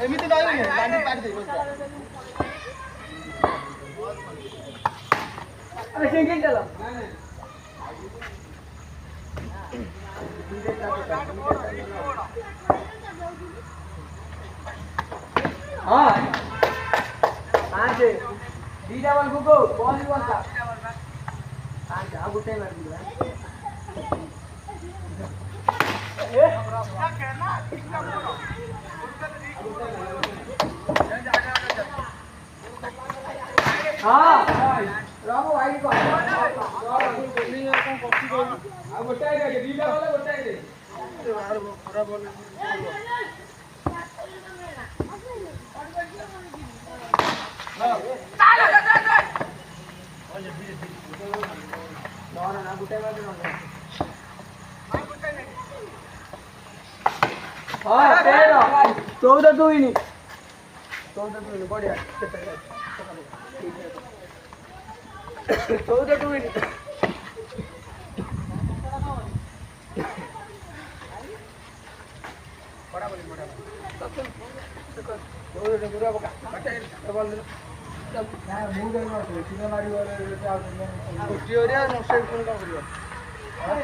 एमती सिंगल चला हाँ पाँच दीटा बल को बॉल बॉल का पाँच अब उठे ना हाँ रामो भाई को बोलिंग कौन कॉपी कर अब गोटाए दे दीटा वाला गोटाए दे बाहर खराब बॉल ना गोटाए वाला हाँ 14 2 ही नहीं 14 2 बढ़िया 14 2 ही नहीं बड़ा बोली बड़ा पूरा बका बॉल सब मूव करना है सीधा मारी वाले कुछ हो रहा है नॉकआउट कौन का हो रहा है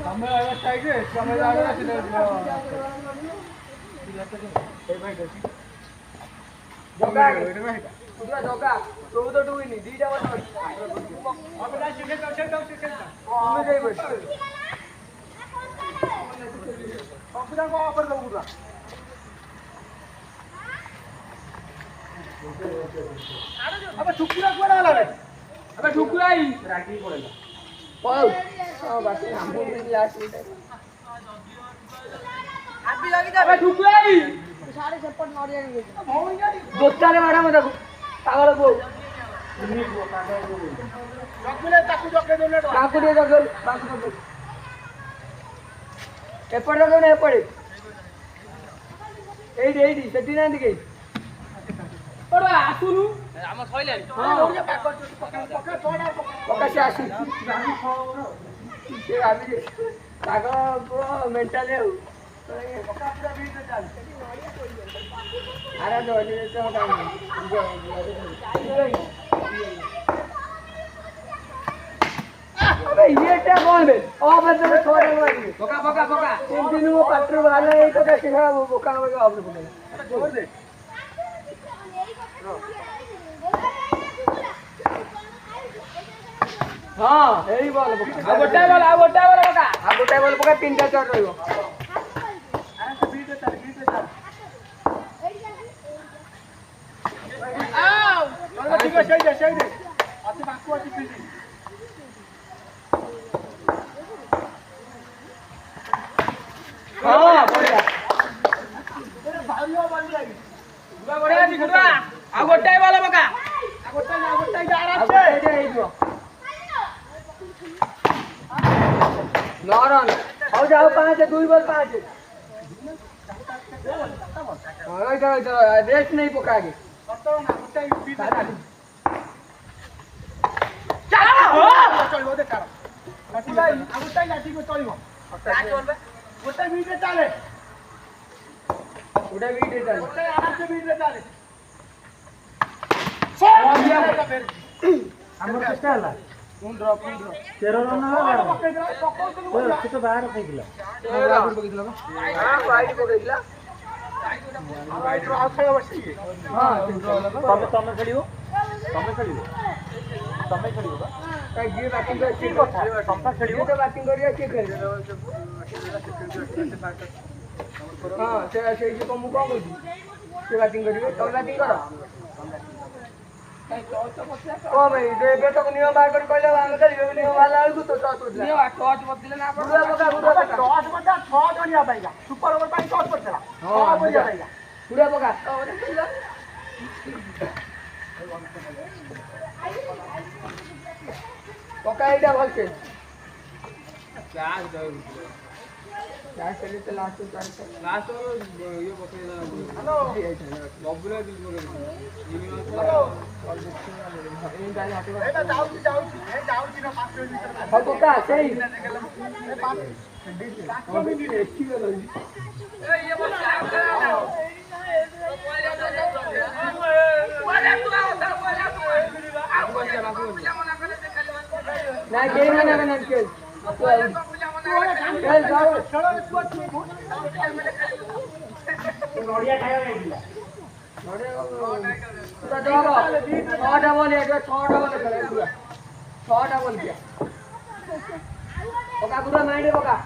हमें आया साइड है समय आ रहा है सीधा जोगा पूरा जोगा 14 2 ही नहीं दीटा वाला अब ना सीधे सेकंड हमें गई बैठ पूरा को ऑफर दो पूरा अबे ठुकुरा कोना वाला रे अबे ठुकुरा ही राखी पड़ेगा पाओ हां बाकी हम लास्ट मिनट अभी लगी जा अबे ठुकुरा ही सारे छप्पन मार जाएंगे दोस्तारे मारा मत पागल को नी को काटे जगले ताकू जगे देले ताकू दे जगल बाकी को एपड़ जगल एपड़ एडी सेठी ना दिके ओरे आसुनु हम थइले हां पका से आसु से आबी पागल मेंटल है पका पूरा बीट में चल अरे दोली से हटा अबे ये क्या कौन बे ओ बस में छोड़े मारी पका तीन दिन वो पट्टर वाला है तो कैसे खा वो बोका में आपने बोला छोड़ दे हां यही बॉल बोका आ गोटाए वाला बोका तीनटा चढ़ रहियो अरे तो बीट चल आओ चलो ठीक है सही दे आते बाकू आती फील्डिंग हां बढ़िया तेरे भाइयों बन जाएगी गुड़ा बढ़िया जी गुड़ा आ गोटाए वाला बका आ गोटाए जा रहा है दे दो नो रन हो जाओ 5 2 बॉल 5 हां इधर रेस्ट नहीं पकागे चलो ना गोटाए बीट चलो दे कर गोटाए लाठी को चलिबो गोटाए बीट चले गोटाए बीट चले गोटाए आराम से बीट चले हमर चेष्टा हला कौन ड्रॉप 13 रन हला तो बाहर फेंकिला बाहर पकइला हां वाइड पकइला वाइड ड्रॉप खेल बसी हां तमे खेलियो का ये बैटिंग कर की କଥା संपा खेलियो तो बैटिंग करिया के खेल हां से जे कम को बोली के बैटिंग करियो तो बैटिंग करो ओ भाई दे तो नियम बाहर कर कहले हम खेलियो नियम वाला आलू तो टॉस उठला नियम टॉस मत दिले ना बुरा टॉस मत 6 जणिया पाइगा सुपर ओवर पाई टॉस पड़तला हां बढ़िया पाइगा बुरा बगा पका एटा भल के लास्ट चले तो लास्ट ये पकड़े हेलो बबुला दी एटा जाउची ना 5 मिनिट हो कोका सही 5 मिनिट एठी गलो ए ये बस ना गेम ना खेल चल जाओ चलो नोडिया खाया नहीं नोडिया पूरा दबाओ 6 डबल है 6 डबल करे पूरा 6 डबल किया ओका पूरा माइंड ओका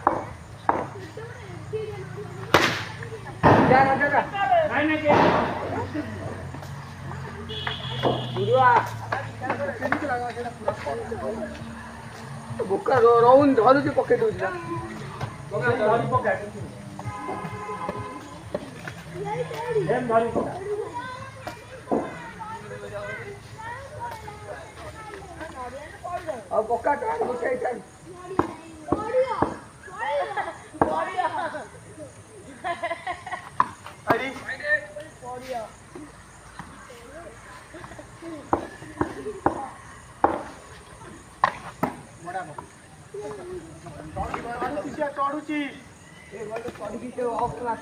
जा ना जा नहीं नहीं के बुढ़वा बुक्का रोउन धरुची पकेट होइला ओका धरि पकेट एम धरि पकेट अब पक्का टाइम बुक्का टाइम अरे पड़िया चढ़ुची ऑफ क्लास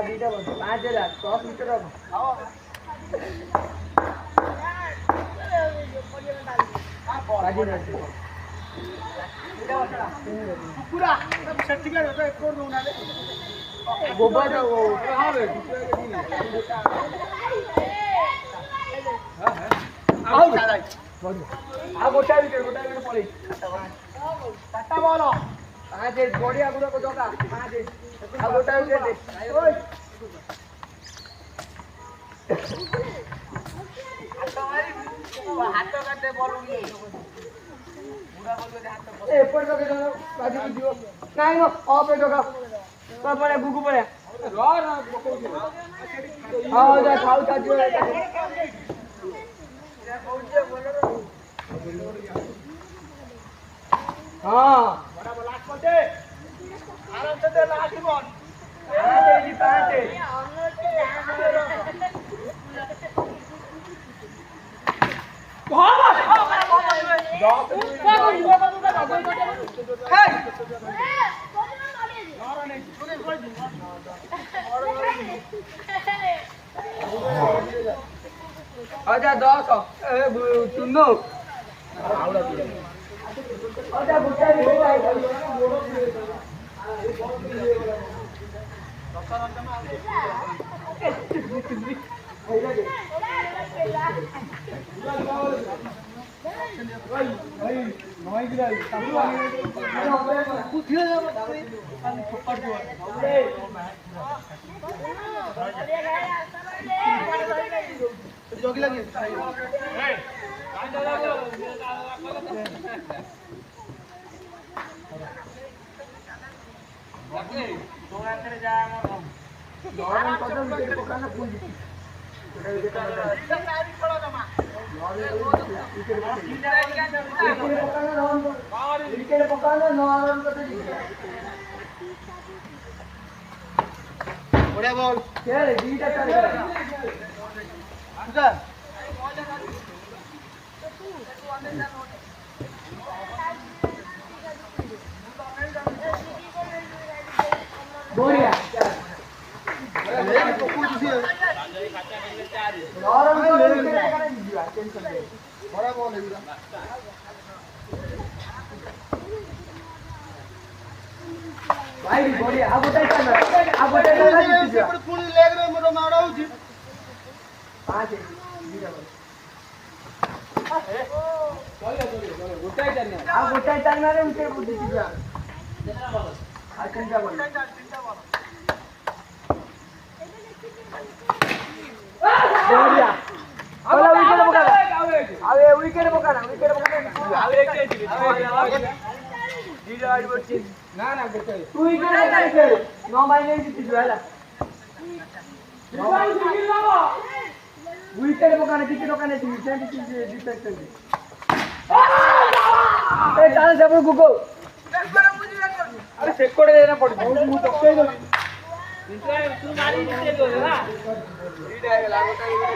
दीटा बस 5000 100 मीटर पूरा सर्टिफिकेट होता है कोड दूंगा गोबर का वो हां बे आउट आ गोटा विकेट पड़ी टाटा बॉल आज बढ़िया गुड़ा को जोगा आज आ गोटा विकेट ओए हाथ काटे बॉल उड़ी बुढ़ा बोल के हाथ ए ऊपर के जाओ बाजू में दियो नहीं नो ऑफ पे जोगा पर पड़े गुगु पड़े रो ना हां जा खाऊ था दियो हां बड़ा लास्ट बॉल दे आराम से दे लास्ट बॉल पांच जी पांच आजा 10 चुन्नू आजा बुट्टा भी जोगी लगी बढ़िया बॉल खेल दीटा कर आंसर बढ़िया ले तो कुछ भी और हम ले दिया टेंशन नहीं बड़ा बॉल है इधर भाई बढ़िया अब उठाई करना अब उठाई करना पर पूरी लेग रे मोर मारा होची 5 दीटा चल उठाई करना अब उठाई करना रे उनके बुद्धि दिया आज चिंता बोल बढ़िया बोला विकेट पकड़ा विकेट पकड़ा आवे एक दीटा आइड बच्ची ना ना बेटा तू विकेट नो माइने जीती जो हैला नो माइने जीती बाबा উইকেট দোকানে কিছু দোকানে ডিফেন্স এই টানে যাবো গুগো আরে চেক করে দে না পড়ি ମୁଁ ପକେଇ ଦେବି କିନ୍ତୁ ତୁ ମାରି ଦିতে ନା